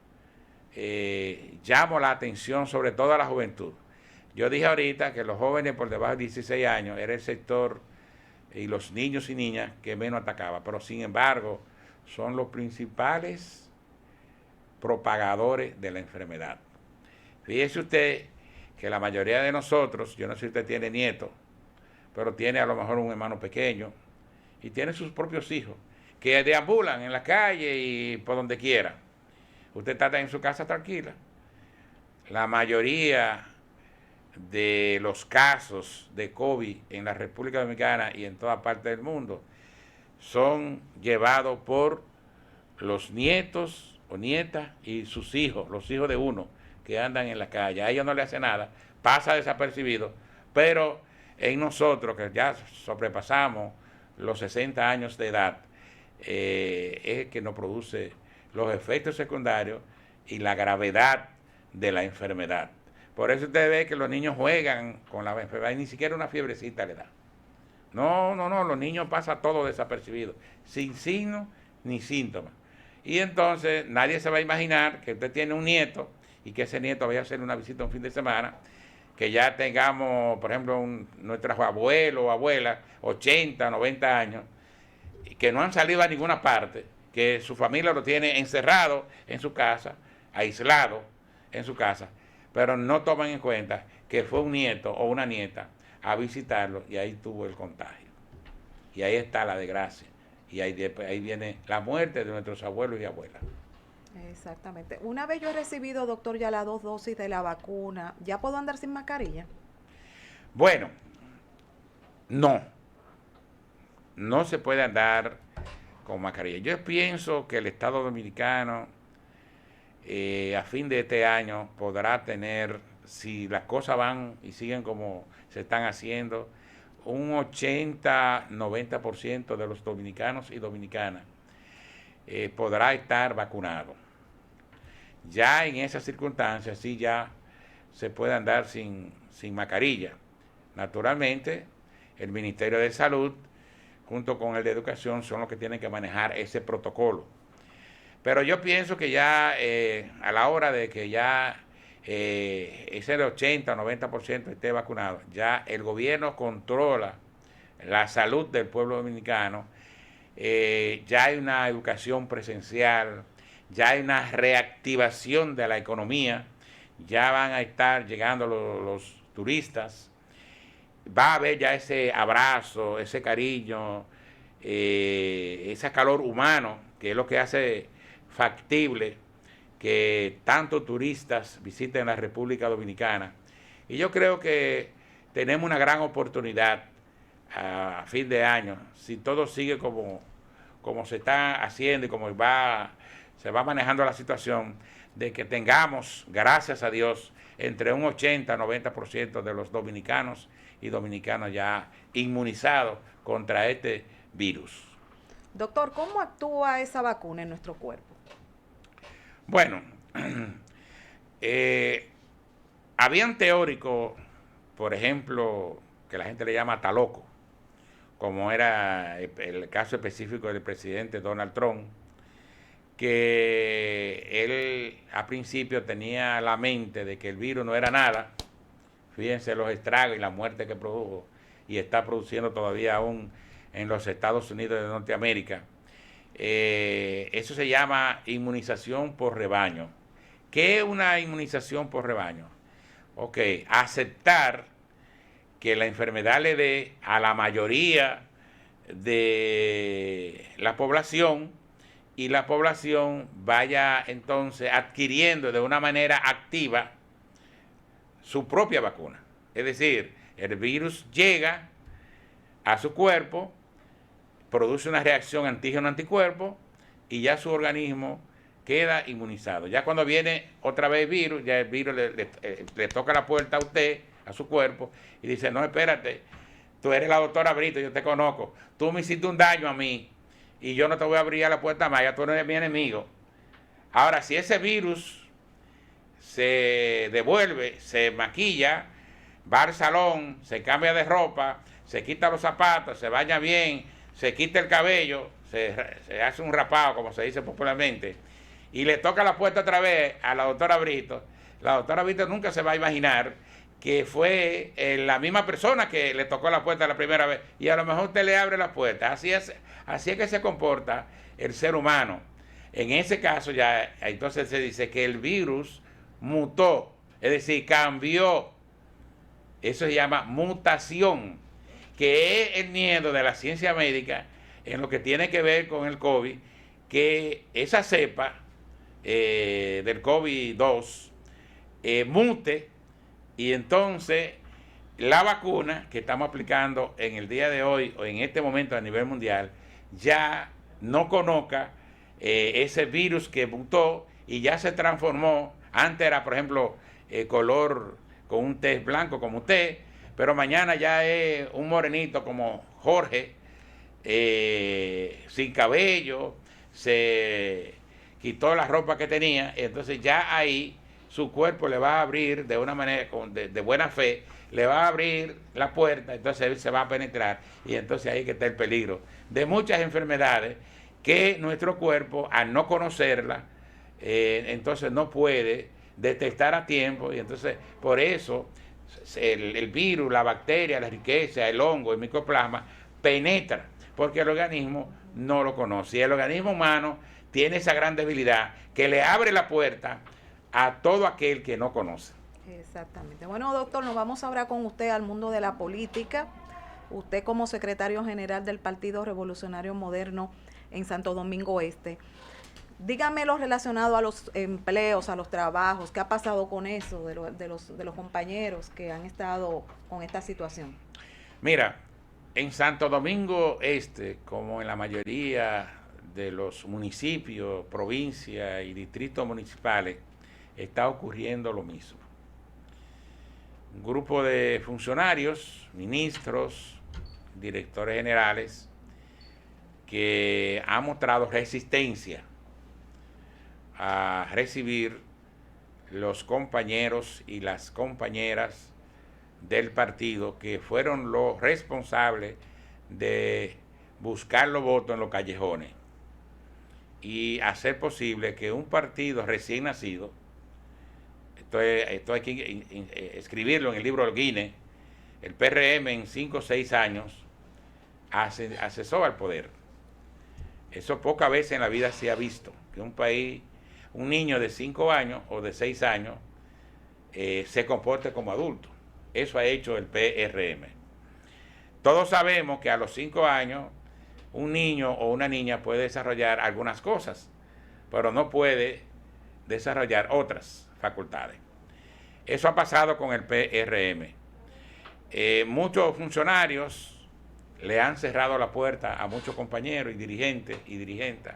llamo la atención sobre todo a la juventud. Yo dije ahorita que los jóvenes por debajo de 16 años era el sector y los niños y niñas que menos atacaba, pero sin embargo son los principales propagadores de la enfermedad. Fíjese usted que la mayoría de nosotros, yo no sé si usted tiene nietos, pero tiene a lo mejor un hermano pequeño y tiene sus propios hijos, que deambulan en la calle y por donde quiera. Usted está en su casa tranquila. La mayoría de los casos de COVID en la República Dominicana y en toda parte del mundo son llevados por los nietos o nietas y sus hijos, los hijos de uno que andan en la calle. A ellos no le hace nada, pasa desapercibido, pero en nosotros que ya sobrepasamos los 60 años de edad, es que nos produce los efectos secundarios y la gravedad de la enfermedad. Por eso usted ve que los niños juegan con la enfermedad y ni siquiera una fiebrecita le da. No, los niños pasan todo desapercibido, sin signos ni síntomas. Y entonces nadie se va a imaginar que usted tiene un nieto y que ese nieto vaya a hacer una visita un fin de semana, que ya tengamos, por ejemplo, nuestros abuelos o abuelas, 80, 90 años, que no han salido a ninguna parte, que su familia lo tiene encerrado en su casa, aislado en su casa, pero no toman en cuenta que fue un nieto o una nieta a visitarlo y ahí tuvo el contagio. Y ahí está la desgracia. Y ahí viene la muerte de nuestros abuelos y abuelas. Exactamente. Una vez yo he recibido, doctor, ya las 2 dosis de la vacuna, ¿ya puedo andar sin mascarilla? Bueno, no se puede andar con mascarilla. Yo pienso que el Estado Dominicano a fin de este año podrá tener, si las cosas van y siguen como se están haciendo, un 80-90% de los dominicanos y dominicanas podrá estar vacunado. Ya en esas circunstancias sí ya se puede andar sin mascarilla. Naturalmente, el Ministerio de Salud junto con el de Educación son los que tienen que manejar ese protocolo. Pero yo pienso que ya a la hora de que ya ese de 80 o 90% esté vacunado, ya el gobierno controla la salud del pueblo dominicano, ya hay una educación presencial, ya hay una reactivación de la economía, ya van a estar llegando los turistas, va a haber ya ese abrazo, ese cariño, ese calor humano, que es lo que hace factible que tantos turistas visiten la República Dominicana. Y yo creo que tenemos una gran oportunidad a fin de año, si todo sigue como se está haciendo y como se va manejando la situación, de que tengamos, gracias a Dios, entre un 80-90% de los dominicanos y dominicanas ya inmunizados contra este virus. Doctor, ¿cómo actúa esa vacuna en nuestro cuerpo? Bueno, habían teóricos, por ejemplo, que la gente le llama hasta loco, como era el caso específico del presidente Donald Trump, que él a principio tenía la mente de que el virus no era nada. Fíjense los estragos y la muerte que produjo y está produciendo todavía aún en los Estados Unidos de Norteamérica. Eso se llama inmunización por rebaño. ¿Qué es una inmunización por rebaño? Ok, aceptar que la enfermedad le dé a la mayoría de la población y la población vaya entonces adquiriendo de una manera activa su propia vacuna. Es decir, el virus llega a su cuerpo, produce una reacción antígeno-anticuerpo y ya su organismo queda inmunizado. Ya cuando viene otra vez el virus, ya el virus le toca la puerta a usted, a su cuerpo, y dice, no, espérate, tú eres la doctora Brito, yo te conozco, tú me hiciste un daño a mí y yo no te voy a abrir la puerta más, ya tú no eres mi enemigo. Ahora, si ese virus se devuelve, se maquilla, va al salón, se cambia de ropa, se quita los zapatos, se baña bien, se quita el cabello, se hace un rapado, como se dice popularmente, y le toca la puerta otra vez a la doctora Brito, la doctora Brito nunca se va a imaginar que fue la misma persona que le tocó la puerta la primera vez, y a lo mejor usted le abre la puerta. Así es que se comporta el ser humano. En ese caso ya, entonces se dice que el virus mutó, es decir, cambió. Eso se llama mutación, que es el miedo de la ciencia médica en lo que tiene que ver con el COVID, que esa cepa del COVID-2 mute, y entonces la vacuna que estamos aplicando en el día de hoy o en este momento a nivel mundial ya no conozca ese virus que mutó y ya se transformó. Antes era, por ejemplo, color con un tez blanco como usted, pero mañana ya es un morenito como Jorge, sin cabello, se quitó la ropa que tenía, entonces ya ahí su cuerpo le va a abrir de una manera de buena fe, le va a abrir la puerta, entonces él se va a penetrar, y entonces ahí que está el peligro de muchas enfermedades que nuestro cuerpo, al no conocerla, entonces no puede detectar a tiempo, y entonces por eso el virus, la bacteria, la riqueza, el hongo, el micoplasma penetra, porque el organismo no lo conoce, y el organismo humano tiene esa gran debilidad que le abre la puerta a todo aquel que no conoce. Exactamente. Bueno, doctor, nos vamos ahora con usted al mundo de la política. Usted como secretario general del Partido Revolucionario Moderno en Santo Domingo Este. Dígame lo relacionado a los empleos, a los trabajos, ¿qué ha pasado con eso de los compañeros que han estado con esta situación? Mira, en Santo Domingo Este, como en la mayoría de los municipios, provincias y distritos municipales, está ocurriendo lo mismo. Un grupo de funcionarios, ministros, directores generales, que han mostrado resistencia a recibir los compañeros y las compañeras del partido que fueron los responsables de buscar los votos en los callejones y hacer posible que un partido recién nacido, esto hay que escribirlo en el libro del Guinness, el PRM en 5 o 6 años accesó al poder. Eso pocas veces en la vida se ha visto, que un país, un niño de 5 años o de 6 años se comporte como adulto. Eso ha hecho el PRM. Todos sabemos que a los 5 años un niño o una niña puede desarrollar algunas cosas, pero no puede desarrollar otras facultades. Eso ha pasado con el PRM. Muchos funcionarios le han cerrado la puerta a muchos compañeros y dirigentes y dirigentas,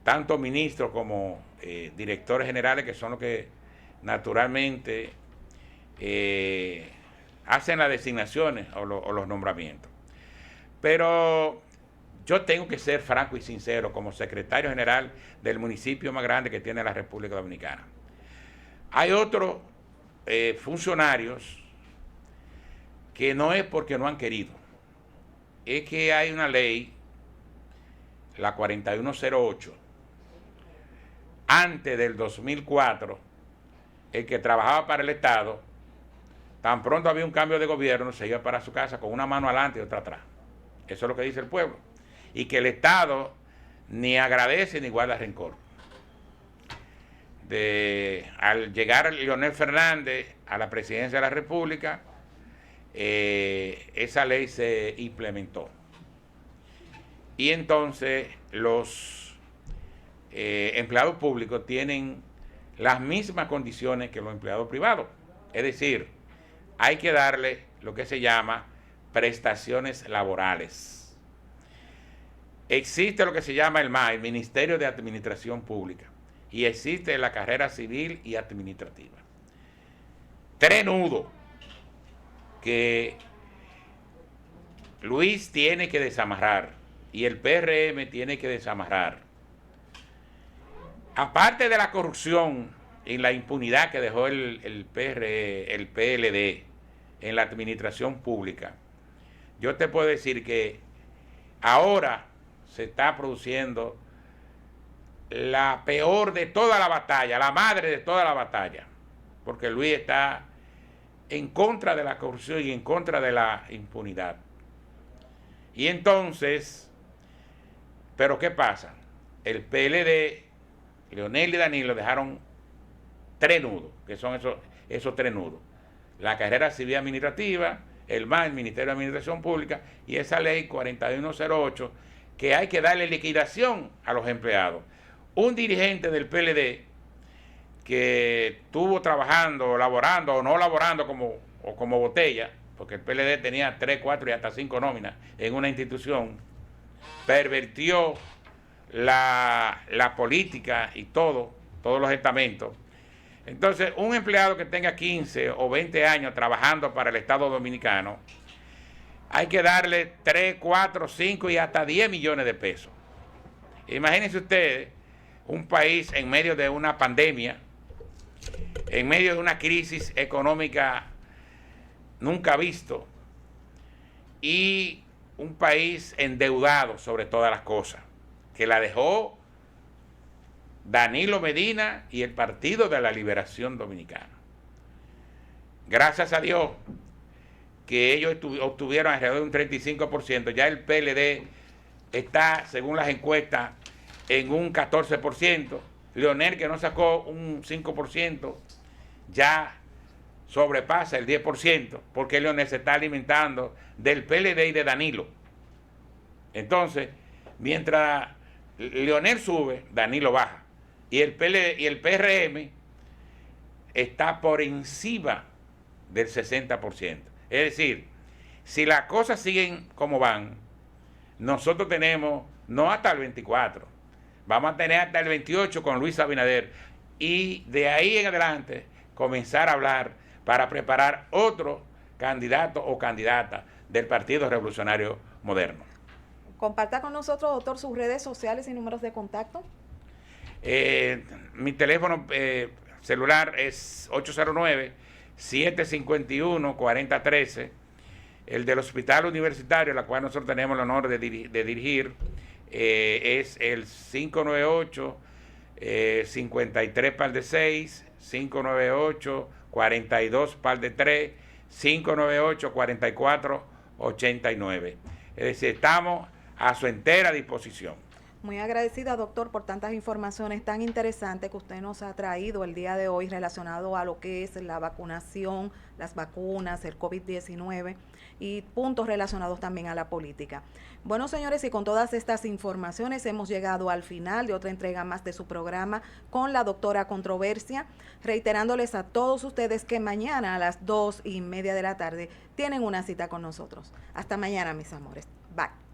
tanto ministros como directores generales, que son los que naturalmente hacen las designaciones o los nombramientos. Pero yo tengo que ser franco y sincero como secretario general del municipio más grande que tiene la República Dominicana. Hay otros funcionarios que no es porque no han querido, es que hay una ley, la 4108, antes del 2004, el que trabajaba para el Estado, tan pronto había un cambio de gobierno, se iba para su casa con una mano adelante y otra atrás. Eso es lo que dice el pueblo. Y que el Estado ni agradece ni guarda rencor. Al llegar Leonel Fernández a la presidencia de la República, esa ley se implementó. Y entonces los empleados públicos tienen las mismas condiciones que los empleados privados. Es decir, hay que darle lo que se llama prestaciones laborales. Existe lo que se llama el MAE, el Ministerio de Administración Pública, y existe la carrera civil y administrativa. 3 nudos que Luis tiene que desamarrar y el PRM tiene que desamarrar. Aparte de la corrupción y la impunidad que dejó el PLD en la administración pública, yo te puedo decir que ahora se está produciendo la peor de toda la batalla, la madre de toda la batalla, porque Luis está en contra de la corrupción y en contra de la impunidad. Y entonces, ¿pero qué pasa? El PLD, Leonel y Danilo dejaron 3 nudos, que son esos 3 nudos. La carrera civil administrativa, el MAN, el Ministerio de Administración Pública, y esa ley 4108, que hay que darle liquidación a los empleados. Un dirigente del PLD que estuvo trabajando, laborando o no laborando como botella, porque el PLD tenía 3, 4 y hasta 5 nóminas en una institución, pervirtió la política y todos los estamentos. Entonces, un empleado que tenga 15 o 20 años trabajando para el Estado Dominicano, hay que darle 3, 4, 5 y hasta 10 millones de pesos. Imagínense ustedes un país en medio de una pandemia, en medio de una crisis económica nunca visto, y un país endeudado sobre todas las cosas, que la dejó Danilo Medina y el Partido de la Liberación Dominicana. Gracias a Dios que ellos obtuvieron alrededor de un 35%, ya el PLD está, según las encuestas, en un 14%, Leonel, que no sacó un 5%, ya sobrepasa el 10%, porque Leonel se está alimentando del PLD y de Danilo. Entonces, mientras Leonel sube, Danilo baja. Y el PRM está por encima del 60%. Es decir, si las cosas siguen como van, nosotros tenemos, no hasta el 24, vamos a tener hasta el 28 con Luis Abinader, y de ahí en adelante comenzar a hablar para preparar otro candidato o candidata del Partido Revolucionario Moderno. Comparta con nosotros, doctor, sus redes sociales y números de contacto. Mi teléfono celular es 809-751-4013. El del Hospital Universitario, la cual nosotros tenemos el honor de dirigir, es el 598-53 par de 6, 598-42 par de 3, 598-4489. Es decir, estamos a su entera disposición. Muy agradecida, doctor, por tantas informaciones tan interesantes que usted nos ha traído el día de hoy relacionado a lo que es la vacunación, las vacunas, el COVID-19 y puntos relacionados también a la política. Bueno, señores, y con todas estas informaciones hemos llegado al final de otra entrega más de su programa con la doctora Controversia, reiterándoles a todos ustedes que mañana a las 2:30 de la tarde tienen una cita con nosotros. Hasta mañana, mis amores. Bye.